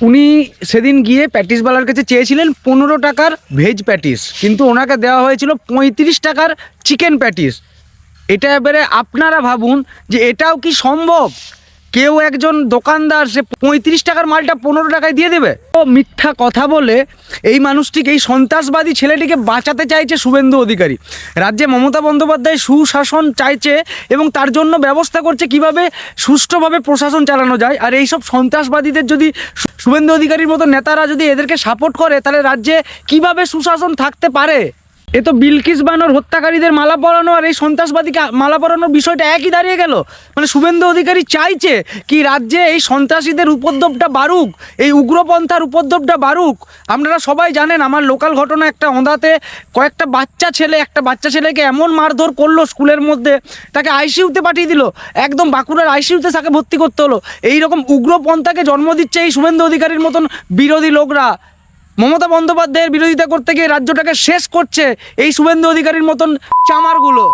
উনি সেদিন গিয়ে প্যাটিসওয়ালার কাছে চেয়েছিলেন 15 টাকার ভেজ প্যাটিস, কিন্তু ওনাকে দেওয়া হয়েছিল 35 টাকার চিকেন প্যাটিস। এটা এবারে আপনারা ভাবুন যে এটাও কি সম্ভব? কেউ একজন দোকানদার সে 35 টাকার মালটা 15 টাকায় দিয়ে দেবে? ও মিথ্যা কথা বলে এই মানুষটিকে, এই সন্ত্রাসবাদী ছেলেটিকে বাঁচাতে চাইছে শুভেন্দু অধিকারী। রাজ্যে মমতা বন্দ্যোপাধ্যায় সুশাসন চাইছে এবং তার জন্য ব্যবস্থা করছে কিভাবে সুষ্ঠুভাবে প্রশাসন চালানো যায়। আর এইসব সন্ত্রাসবাদীদের যদি শুভেন্দু অধিকারীর মতো নেতারা যদি এদেরকে সাপোর্ট করে, তাহলে রাজ্যে কিভাবে সুশাসন থাকতে পারে? এ তো বিলকিস বানোর হত্যাকারীদের মালা পরানো আর এই সন্ত্রাসবাদীকে মালা পরানোর বিষয়টা একই দাঁড়িয়ে গেল। মানে শুভেন্দু অধিকারী চাইছে কি রাজ্যে এই সন্ত্রাসীদের উপদ্রবটা বাড়ুক, এই উগ্রপন্থার উপদ্রবটা বাড়ুক। আপনারা সবাই জানেন, আমার লোকাল ঘটনা, একটা ওঁদাতে একটা বাচ্চা ছেলেকে এমন মারধর করলো স্কুলের মধ্যে, তাকে আইসিইউতে পাঠিয়ে দিল, একদম বাঁকুড়ার আইসিইউতে তাকে ভর্তি করতে হলো। এই রকম উগ্রপন্থাকে জন্ম দিচ্ছে এই শুভেন্দু অধিকারীর মতন বিরোধী লোকরা। মমতা বন্দ্যোপাধ্যায়ের বিরোধিতা করতে গিয়ে রাজ্যটাকে শেষ করছে এই শুভেন্দু অধিকারীর মতন চামারগুলো।